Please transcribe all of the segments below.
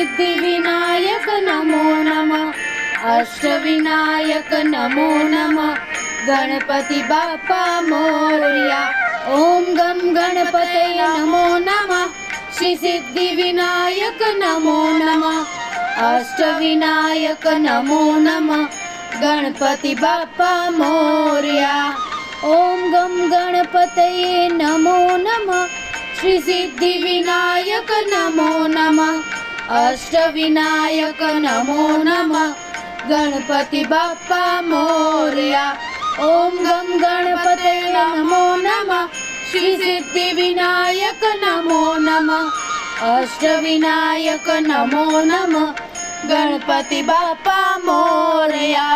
सिद्धिविनायक नमो नमः। अष्टविनायक नमो नमः। गणपति बाप्पा मोरया। ओम गम गणपते नमो नमः। श्री सिद्धिविनायक नमो नमः। अष्टविनायक नमो नमः। गणपति बाप्पा मोरया। ओम गम गणपतये नमो नमः। श्री सिद्धिविनायक नमो नमः। अष्टविनायक नमो नमः। गणपति बाप्पा मोरया। ओम गम गणपतये नमो नमः। श्री सिद्धिविनायक नमो नमः। अष्टविनायक नमो नमः। गणपति बाप्पा मोरया।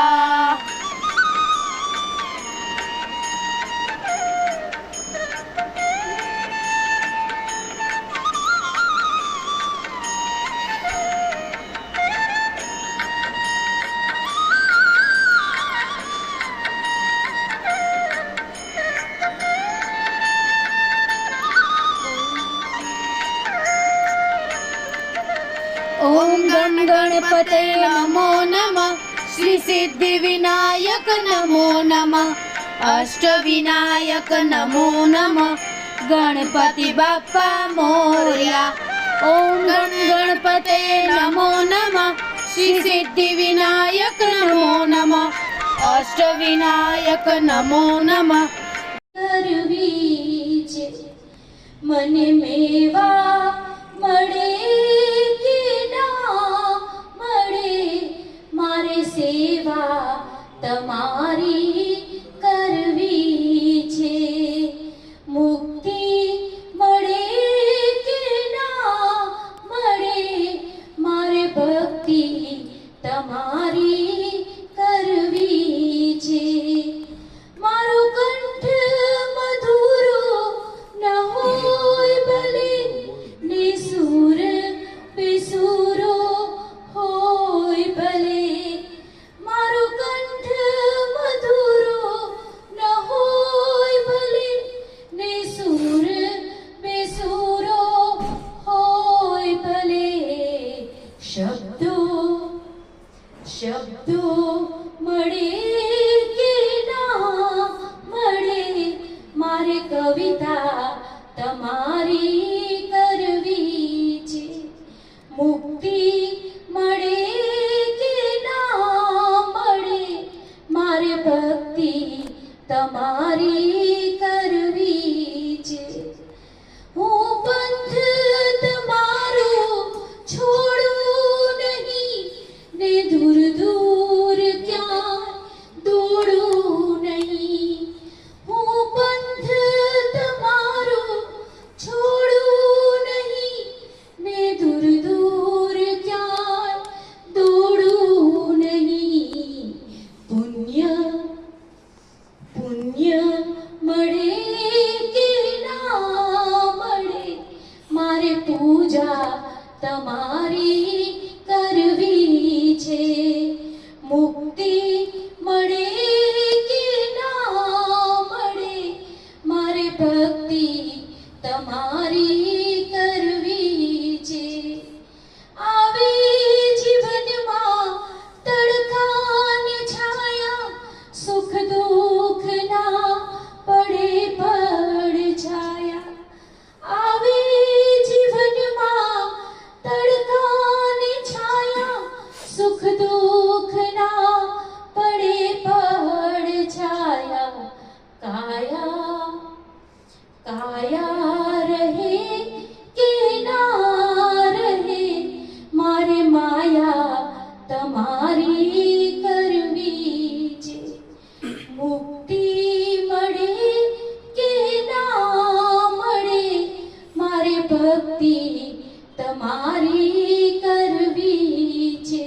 ओम गण गणपते नमो नमः। श्री सिद्धिविनायक नमो नमः। अष्टविनायक नमो नमः। गणपति बाप्पा मोरया। ओम गण गणपते नमो नमः। श्री सिद्धिविनायक नमो नमः। अष्टविनायक नमो नमः। करवीजे मने मेवा मळे के ना मळे, मारे सेवा तमारी करवी छे। मुक्ति मळे के ना मळे, मारे भक्ति तमारी करवी छे। मारो कंठ मधुरो न होय भले, निसूर बेसूरो होय भले। मारो कंठ मधुरो न होय भले, निसूर बेसूरो होय भले। शब्दो शब्दो मळे के ना मळे, मारे कविता तमारी करवी छे। मुक्ति मळे के ना मळे, मारे भक्ति तमारी करवी छे। હું પંથ તમારો છોડું નહીં, ને દૂર દૂર ક્યાં દોડું નહીં। હું પંથ તમારો છોડું નહીં, ને દૂર દૂર ક્યાં દોડું નહીં। પુણ્ય પુણ્ય મળે કે ના મળે, મારે પૂજા તમારી કરવી છે। મુક્તિ મળે કે ના મળે, મારે ભક્તિ તમારી કરવી છે। આવે જીવનમાં તડકાને છાયા, સુખ દુઃખ ના પડે પડછાયા। આવે જીવનમાં તડકાને છાયા, સુખ દુઃખ ના પડે પડછાયા। કાયા કાયા રહે કે ના રહે, મારે માયા તમારી કરવી છે। મુક્તિ મળે કે ના મળે, મારે ભક્તિ તમારી કરવી છે।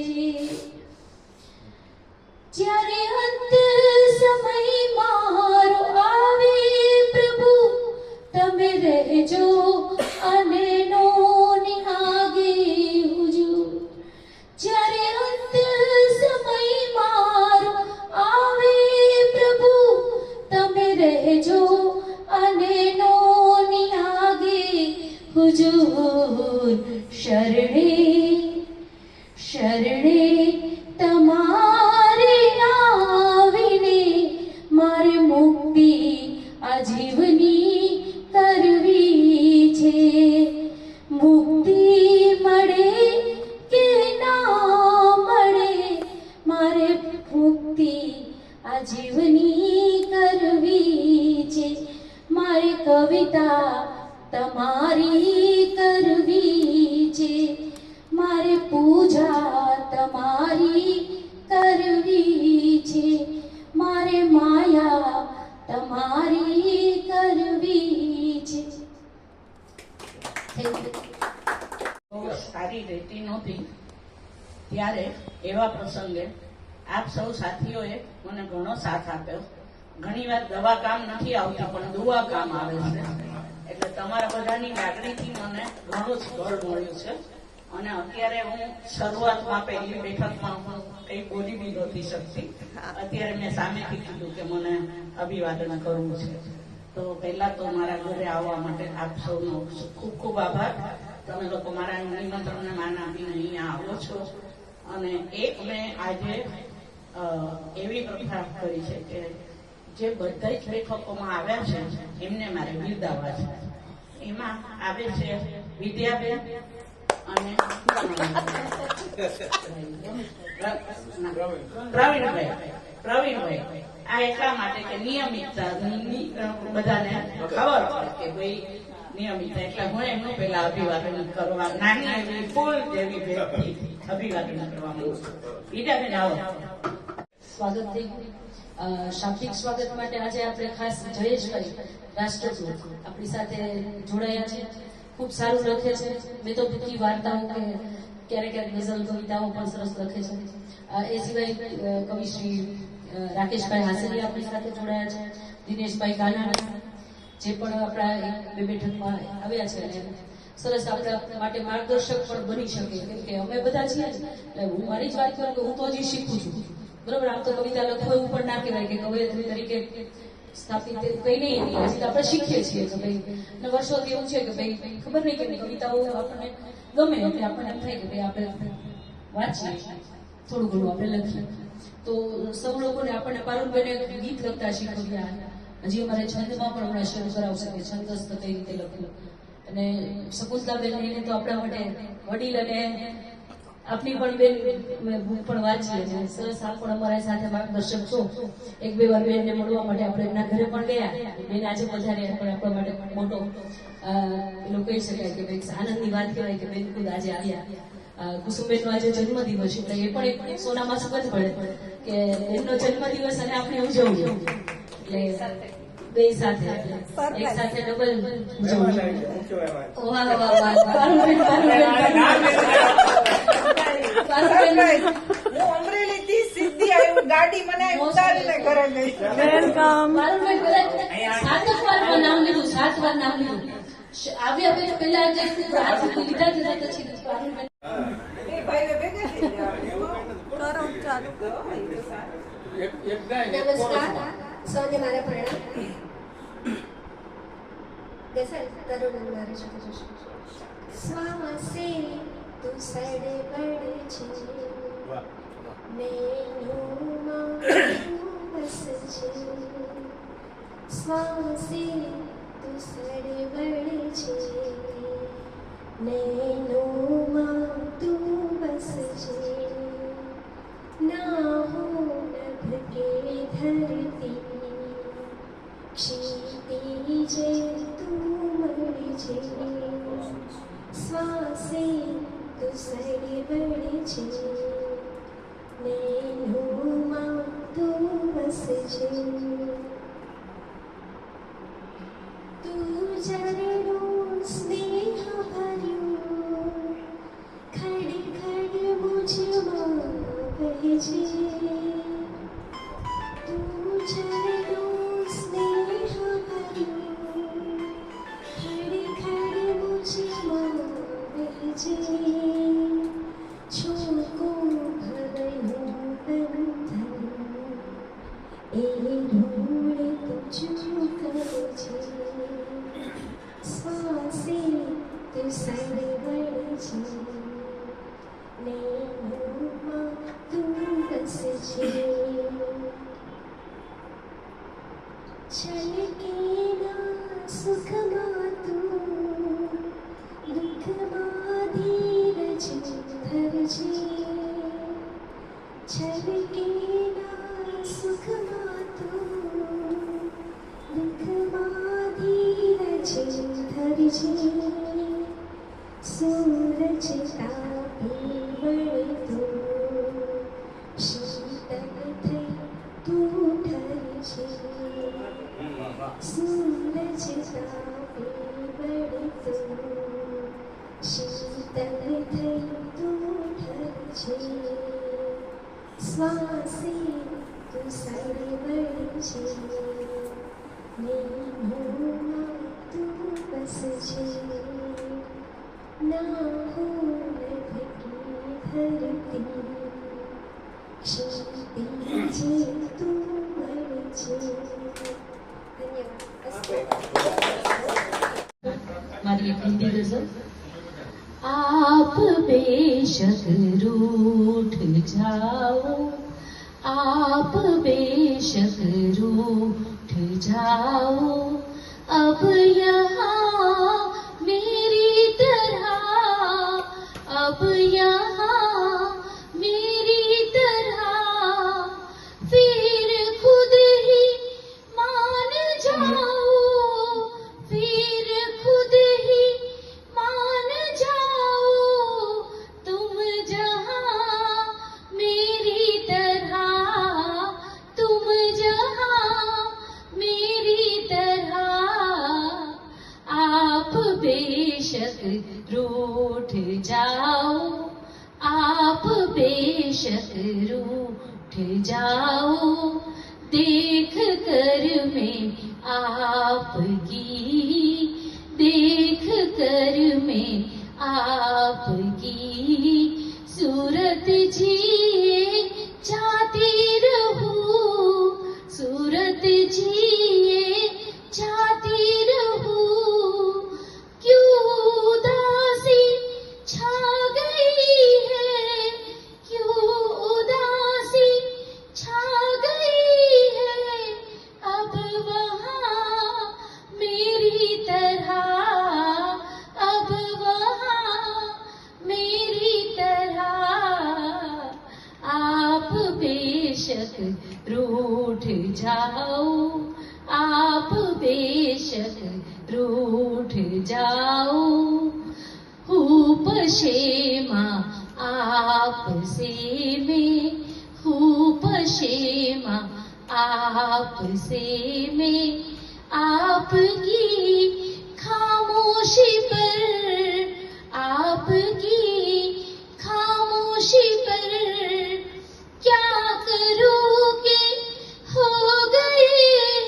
જ્યારે અંત સમય મારો આવે પ્રભુ, તમે રહેજો અને નો નિહાગે હુજૂર। જ્યારે અંત સમય મારો આવે પ્રભુ, તમે રહેજો અને નો નિહાગે હુજૂર। શરણે શરણે તમારે આવીને મારે મુક્તિ આ જીવની કરવી છે. મુક્તિ મળે કે ના મળે મારે મુક્તિ આ જીવની કરવી છે. મારે કવિતા તમારી કરવી છે. મારે પૂજા તમારી કરવી છે. મારે માયા તમારી કરવી છે. બહુ સારી રહેતી નહોતી ત્યારે એવા પ્રસંગે આપ સૌ સાથીઓએ મને ઘણો સાથ આપ્યો. ઘણીવાર દવા કામ નથી આવતી પણ દુઆ કામ આવે છે. એટલે તમારા બધાની લાગણીથી મને ઘણું જ બળ મળ્યું છે. અને અત્યારે હું શરૂઆતમાં પહેલી બેઠકમાં હું કઈ બોલી બી નહોતી શકતી. અત્યારે મેં સામેથી કીધું કે મને અભિવાદન કરવું છે. તો પહેલા તો મારા ઘરે આવવા માટે આપ સૌનો ખૂબ ખૂબ આભાર. તમે લોકો મારા નિમંત્રણને માન આપીને અહીંયા આવો છો. અને એક મેં આજે એવી પ્રથા કરી છે કે જે બધા જ લેખકોમાં આવ્યા છે એમને મારે બિરદાવવા છે. એમાં આવે છે વિદ્યાબેન અને પ્રવીણભાઈ. આ એટલા માટે કે નિયમિતતા બધાને ખબર પડે કે ભાઈ નિયમિતતા. એટલે હું એમનું પેલા અભિવાદન કરવા નાની એવી ફૂલ જેવી ભેટથી અભિવાદન કરવા માંગુ છું. વિદ્યાબેન આવો. સ્વાગત થઈ શાબ્દિક સ્વાગત માટે આજે આપણે ખાસ જયેશભાઈ રાષ્ટ્રદૂત આપણી સાથે જોડાયા છે. ખૂબ સારું લખે છે. મેં તો ટૂંકી વાર્તાઓ કે ક્યારેક ક્યારેક ગઝલ કવિતાઓ પણ સરસ લખે છે. એ સિવાય કવિશ્રી રાકેશભાઈ હાસરી આપણી સાથે જોડાયા છે. દિનેશભાઈ કાનાણી જે પણ આપણા બે બેઠકમાં આવ્યા છે અને સરસ આપણા માટે માર્ગદર્શક પણ બની શકે. કેમ કે અમે બધા છીએ એટલે હું મારી જ વાત કરું કે હું તો હજી શીખું છું. બરોબર, આમ તો કવિતા લખો એવું પણ ના કહેવાય કે કવયત્રી તરીકે સ્થાપિત કઈ નહીં. હજી આપણે શીખીએ છીએ કે ભાઈ અને વર્ષોથી એવું છે કે ભાઈ ખબર નહીં કે કવિતાઓ આપણને ગમે એટલે આપણને એમ થાય કે ભાઈ આપણે વાંચીએ થોડું ઘણું આપણે લખીએ. તો સૌ લોકોને આપણને પારુલબેને ગીત લખતા શીખવ્યા. હજી અમારે છંદમાં પણ હમણાં શરૂ કરાવશે કે છંદસ્થ કઈ રીતે લખ્યું. અને શકુંતલાબેન એને તો આપણા માટે વડીલ અને આપની પણ બેન હું પણ વાંચીએ છીએ. સરસ આપ પણ અમારા સાથે માર્ગદર્શક છો. એક બે વાર બેનને મળવા માટે આપણે એમના ઘરે પણ ગયા. બેન આજે પધાર્યા પણ આપણા માટે મોટો એનો કહી શકાય કે ભાઈ આનંદની વાત કહેવાય કે બેન ખુદ આજે આવ્યા. કુસુમબેનનો આજે જન્મદિવસ એટલે એ પણ એક સોનામાં સુગંધ પડે કે એમનો જન્મદિવસ અને આપણે ઉજવવું એટલે બે સાથે એક સાથે ડબલ ઉજવણી. વાહ વાહ વાહ. હું અમરેલી થી સીધી આવી ગાડી મને ઉતારીને ઘરે ગઈ. નામ લીધું 7 વાર નામ લીધું. આવ્યા પછી પેલા લીધા પછી નમસ્કાર સૌને મારા પ્રણામ. તરુણ મારે શ્વાસે તું સડે બળે છે નૈનોમાં બસ છે. શ્વાસે તું સડે બળે છે નૈનોમાં તું બસ છે. ના હો નભ કે ધરતી क्षितिजे तू मरी छे. श्वासे तू सड़ी बड़ी छे नैनों तू बस छे. तू जरनो स्नेह भर्યું खड़ खड़ मुझમાં बहे छे. तू जरनो छुको પીવડતું શીતલ થઈ તું ઠરશે સૂરજ તાપી વળતું શીતલ થઈ તું ઠરશે શ્વાસે તું સાડી વળશે મેઘોમાં તું બસશે ના હું લટકી ધરતી ક્ષિતિજે તું મળશે મારી એક હિન્દી ગઝલ आप बेशक रूठ जाओ आप बेशक रूठ जाओ अब यहाँ मेरी तरह अब यहाँ मेरी तरह फिर खुद ही मान जाओ फिर खुद ही मान जाओ तुम जहाँ मेरी तरह तुम जहाँ मेरी तरह आप बेशक रूठ जाओ आप बेशक रूठ जाओ देख कर मैं आपकी देख कर मैं आपकी सूरत जी चाहती रहूं सूरत जी चाहती रहूं क्यों उदासी छा गई है क्यों उदासी छा गई है अब वहाँ मेरी तरह अब वहाँ मेरी तरह आप बेशक रूठ जाओ आप बेशक रूठ जाओ हूँ पशेमा आपसे मैं हूँ पशेमा आपसे मैं आपकी खामोशी पर आपकी खामोशी पर क्या करोगे हो गए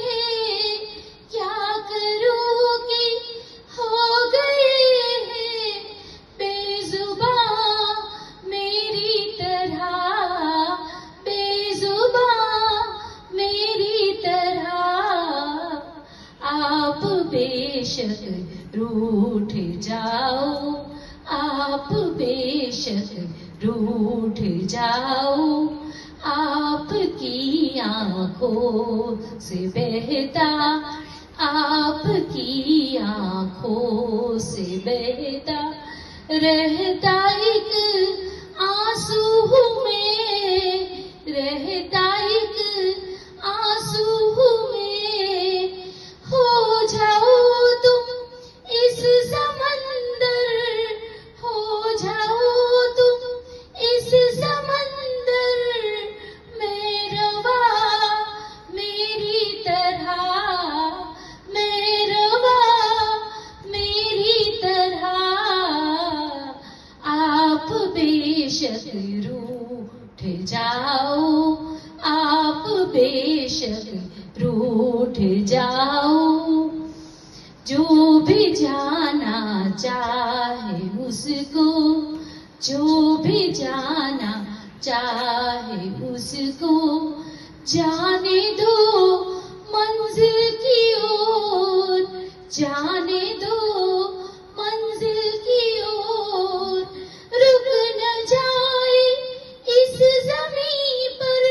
हैं क्या करोगे हो गए हैं बेजुबां मेरी तरह बेजुबां मेरी तरह आप बेशक रूठ जाओ आप बेशक रूठ जाओ आपकी आंखों से बहता आपकी आंखों से बहता रहता एक आंसू में रहता एक आंसू में हो जाओ तुम इस समंदर हो जाओ तुम इस समंदर में रवा मेरी तरह मैं रवा मेरी तरह आप बेशक रूठ जाओ आप बेशक रूठ जाओ जो भी जाना चाहे उसको जो भी जाना चाहे उसको जाने दो मंजिल की ओर जाने दो मंजिल की ओर रुक न जाए इस ज़मीं पर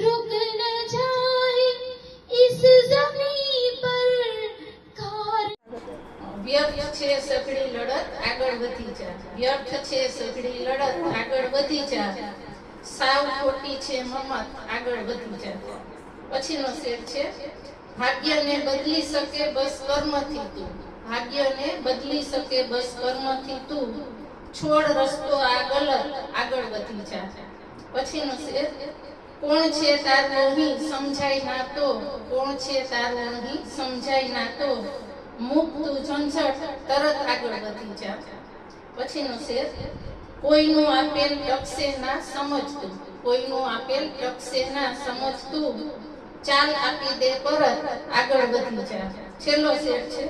रुक न जाए इस ज़मीं पर कार વ્યર્થ છે સઘળી લડત આગળ વધી જા વ્યર્થ છે સઘળી લડત આગળ વધી જા સાવ ખોટી છે મમત આગળ વધી જા પછીનો શેર છે ભાગ્યને બદલી શકે બસ કર્મથી તું ભાગ્યને બદલી શકે બસ કર્મથી તું છોડ રસ્તો આ ગલત આગળ વધી જા. પછીનો શેર, કોણ છે તારું અહીં સમજાય ના તો, કોણ છે તારું અહીં સમજાય ના તો, મુક્તું ઝંઝટ તરત આગળ વધી જા. પછીનો શેર, કોઈનું આપેલ ટકશે ના સમજતું, કોઈનું આપેલ ટકશે ના સમજતું, ચાલ આપી દે પરત આગળ વધી જા. છેલ્લો શેર છે,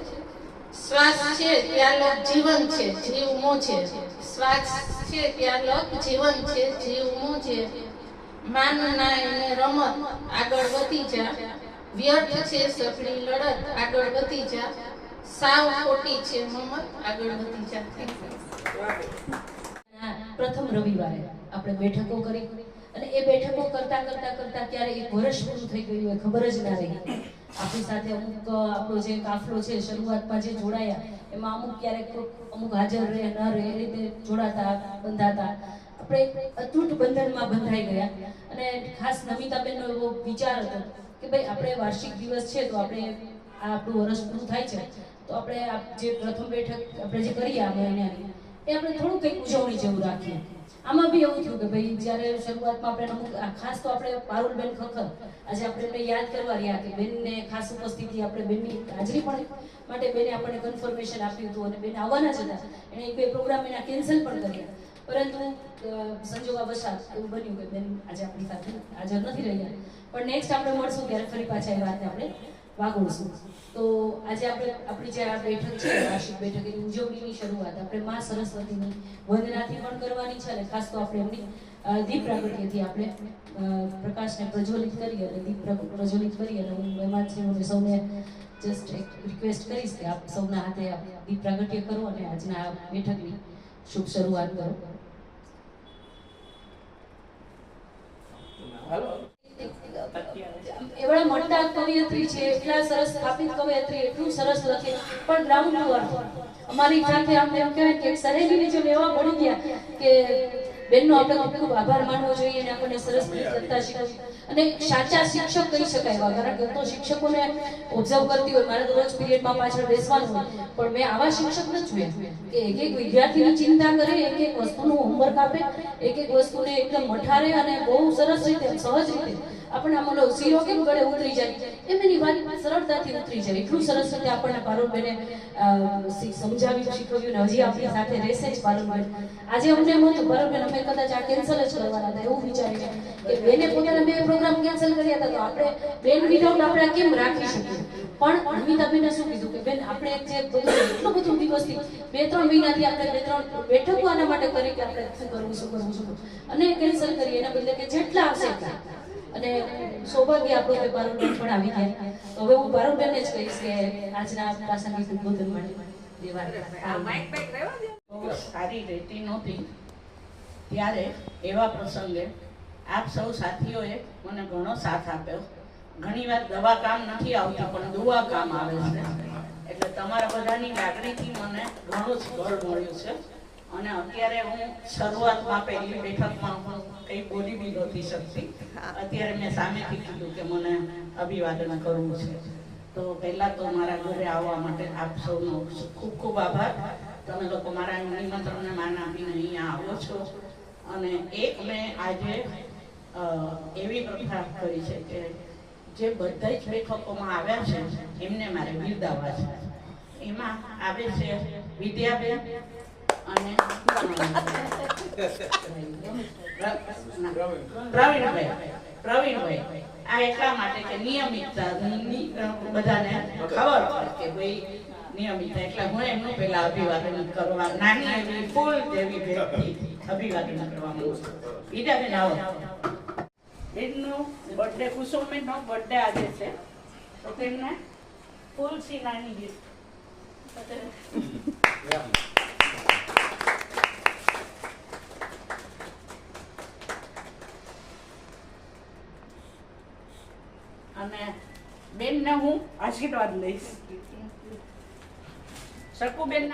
શ્વાસ છે ત્યાં લગ જીવન છે જીવ મોજે, શ્વાસ છે ત્યાં લગ જીવન છે જીવ મોજે, માન ના એને રમત આગળ વધી જા. વ્યર્થ છે સઘળી લડત આગળ વધી જા, સાવ ખોટી છે મમત આગળ વધી જા. પ્રથમ રવિવારે આપણે બેઠકો કરી અને એ બેઠકો કરતા ક્યારે એક વર્ષ પૂરું થઈ ગયું એ ખબર જ ના રહી. આપણી સાથે અમુક આપણો જે કાફલો છે શરૂઆતમાં જે જોડાયા એમાં અમુક ક્યારેક અમુક હાજર રહે ન રહે એ રીતે જોડાતા બંધાતા આપણે અતૂટ બંધનમાં બંધાઈ ગયા. અને ખાસ નમિતાબેનનો એવો વિચાર હતો કે ભાઈ આપણે વાર્ષિક દિવસ છે તો આપણે આ આપણું વર્ષ પૂરું થાય છે તો આપણે આ જે પ્રથમ બેઠક આપણે જે કરીએ આ મહિનાની એ આપણે થોડું કંઈક ઉજવણી જેવું રાખીએ. આમાં બી એવું થયું કે ભાઈ જ્યારે શરૂઆતમાં આપણે અમુક ખાસ તો આપણે પારુલબેન ખખર આજે આપણે એમને યાદ કરવા રહ્યા કે બેનને ખાસ ઉપસ્થિતિ આપણે બેનની હાજરી પણ માટે બેને આપણને કન્ફર્મેશન આપ્યું હતું અને બેન આવવાના જ હતા. એણે એક બે પ્રોગ્રામ એના કેન્સલ પણ કર્યા, પરંતુ સંજોગવશાત એવું બન્યું કે બેન આજે આપણી સાથે હાજર નથી રહ્યા. પણ નેક્સ્ટ આપણે મળશું ત્યારે ફરી પાછા એ વાતને આપણે વાગોળશું. તો આજે આપણે આપણી જે આ બેઠક છે વાર્ષિક બેઠક એની ઉજવણીની શરૂઆત આપણે મા સરસ્વતીની વંદનાથી પણ કરવાની છે અને ખાસ તો આપણે એમની દીપ પ્રાગટ્યથી આપણે પ્રકાશને પ્રજ્વલિત કરી અને દીપ પ્રજ્વલિત કરી અને હું મહેમાનશ્રીઓને સૌને જસ્ટ એક રિક્વેસ્ટ કરીશ કે આપ સૌના હાથે દીપ પ્રાગટ્ય કરો અને આજના આ બેઠકની શુભ શરૂઆત કરો. એવડા મોટા કવિયત્રી છે, એટલા સરસ સ્થાપિત કવિયત્રી, એટલું સરસ લખે, પણ ગ્રાઉન્ડ ફ્લોર અમારી સાથે આમને એમ કહેવાય કે સહેલીને જો એવા પડી ગયા કે બેનનો આપણે ખૂબ ખૂબ આભાર માનવો જોઈએ અને આપણને સરસ લખતા શીખવી. અને સાચા શિક્ષક કહી શકાય એવા, કારણ કે તો શિક્ષકોને ઓબ્ઝર્વ કરતી હોય, મારે તો રોજ પીરિયડમાં પાછળ બેસવાનું હોય, પણ મેં આવા શિક્ષક નથી જોયા કે એક એક વિદ્યાર્થીની ચિંતા કરે, એક એક વસ્તુનું હોમવર્ક આપે, એક એક વસ્તુને એકદમ મઠારે અને બહુ સરસ રીતે સહજ રીતે આપણને આમાં શીરો કેમ ગળે ઉતરી જાય એમ એની વાત સરળતાથી ઉતરી જાય. એટલું સરસ રીતે આપણને પારુલબેને સમજાવ્યું, શીખવ્યું ને હજી આપણી સાથે રહેશે જ પારુલબેન. આજે અમને એમ હતું પારુલબેન અમે કદાચ આ કેન્સલ જ કરવાના હતા એવું વિચારીને કે બેને પોતાના બે પ્રોગ્રામ કેન્સલ કર્યા હતા તો આપણે બેન વિધાઉટ આપણે કેમ રાખી શકીએ. પણ અમિતાબેને શું કીધું કે બેન આપણે એક જે એટલું બધું દિવસથી 2-3 મહિનાથી આપણે 2-3 બેઠકો આના માટે કરી કે આપણે શું કરવું અને કેન્સલ કરીએ એના બદલે કે જેટલા આવશે એટલા. અને સૌભાગ્ય આપણું કે પારુલબેન પણ આવી ગયા. તો હવે હું પારુલબેનને જ કહીશ કે આજના પ્રાસંગિક ઉદ્બોધન માટે સારી રહેતી નહોતી ત્યારે એવા પ્રસંગે આપ સૌ સાથીઓએ મને ઘણો સાથ આપ્યો. ઘણીવાર દવા કામ નથી આવતી પણ દુઆ કામ આવે છે. એટલે તમારા બધાની લાગણીથી મને ઘણું જ બળ મળ્યું છે. અને અત્યારે હું શરૂઆતમાં પહેલી બેઠકમાં હું કંઈ બોલી બી નહોતી શકતી. અત્યારે મેં સામેથી કીધું કે મને અભિવાદન કરવું છે. તો પહેલાં તો મારા ઘરે આવવા માટે આપ સૌનો ખૂબ ખૂબ આભાર. તમે લોકો મારા નિમંત્રણને માન આપીને અહીંયા આવ્યો છો. અને એક મેં આજે એવી પ્રથા કરી છે કે જે બધા જ લેખકોમાં આવ્યા છે એમને મારે બિરદાવવા છે. એમાં આવે છે વિદ્યાબેન અને પ્રવીણભાઈ. આ એટલા માટે કે નિયમિતતા બધાને ખબર પડે કે ભાઈ નિયમિતતા, એટલે હું એમનું પહેલા અભિવાદન કરવા નાની એવી ફૂલ જેવી ભેટથી અભિવાદન કરવા માંગુ છું. વિદ્યાબેન આવો. બેનનો બર્થડે, કુસુમબેનનો બર્થડે આજે છે તો તેમને ફૂલ સી નાની ગિફ્ટ. અને બેનને હું આશીર્વાદ લઈશ. શકુબેન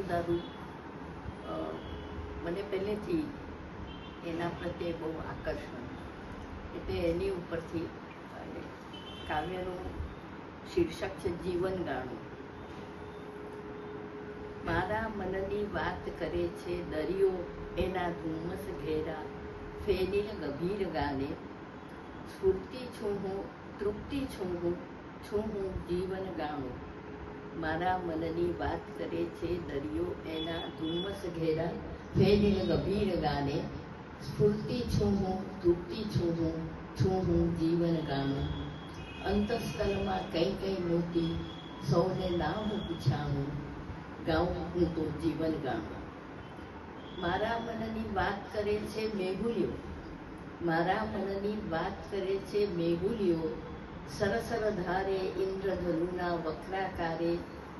દાદુ મને પહેલેથી એના પ્રત્યે બહુ આકર્ષણ, એટલે એની ઉપરથી અને કાવ્યનું શીર્ષક છે જીવન ગાણું. મારા મનની વાત કરે છે દરિયો એના ધુમ્મસ ઘેરા, ફેરીને ગભીર ગાને. સ્ફૂર્તિ છું હું, તૃપ્તિ છું હું જીવન ગાણું. મારા મનની વાત કરે છે દરિયો એના ધુમ્મસ ઘેરા, ફેરીને ગભીર ગાને. સ્ફૂર્તિ છું હું, તૃપ્તિ છું હું જીવન ગાણું. અંતઃસ્થલમાં કઈ કઈ મોતી, સૌને ના હું પૂછાવું, ગાઉં હું તો જીવન ગાણું. મારા મનની વાત કરે છે મેઘુલિયો, મારા મનની વાત કરે છે મેઘુલિયો. સરસર ધારે ઇન્દ્રધનુના વક્રાકારે,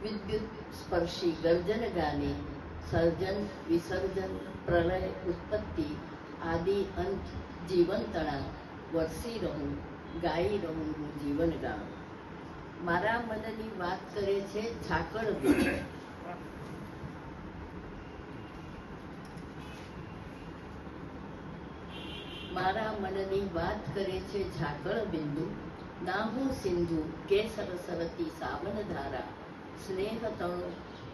વિદ્યુત સ્પર્શી ગર્જન ગાને. સર્જન વિસર્જન પ્રલય ઉત્પત્તિ, આદિ અંત જીવન તણા. વરસી રહું, ગાઈ રહું હું જીવન ગાણું. મારા મનની વાત કરે છે ઝાકળ બિંદુ, મારા મનની વાત કરે છે ઝાકળ બિંદુ. ના હું સિંધુ કે સરસરતી સાવન ધારા, સ્નેહ તણો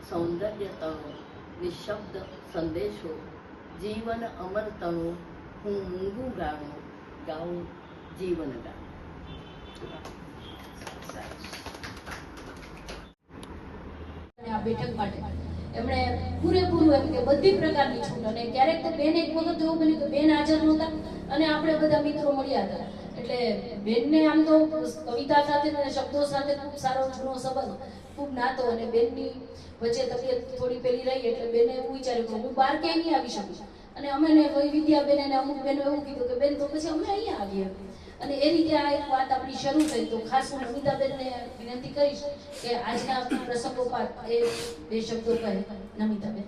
સૌંદર્ય તણો નિશબ્દ સંદેશો, જીવન અમર તણો હું મૂંગું ગાણું, ગાઉં જીવન ગાણું. આ બેઠક માટે એમણે પૂરેપૂરું એમ કે બધી પ્રકારની છૂટ. અને ક્યારેક તો બેન એક વખત એવું બન્યું કે બેન હાજર નહોતા અને આપણે બધા મિત્રો મળ્યા હતા, એટલે બેનને આમ તો કવિતા સાથે અને શબ્દો સાથે ખૂબ સારો જૂનો સંબંધ, ખૂબ નાતો. અને બેનની વચ્ચે તબિયત થોડી પેલી રહી એટલે બેને એવું વિચાર્યું કે હું બહાર ક્યાંય નહીં આવી શકું. અને અમે વિદ્યા બેન અને અમુક બેનો એવું કીધું કે બેન તો પછી અમે અહીંયા આવીએ. અને એ રીતે આ એક વાત આપણી શરૂ થઈ. તો ખાસ હું નમિતાબેનને વિનંતી કરીશ કે આજના પ્રસંગોપાત એ બે શબ્દો કહે. નમિતાબેન.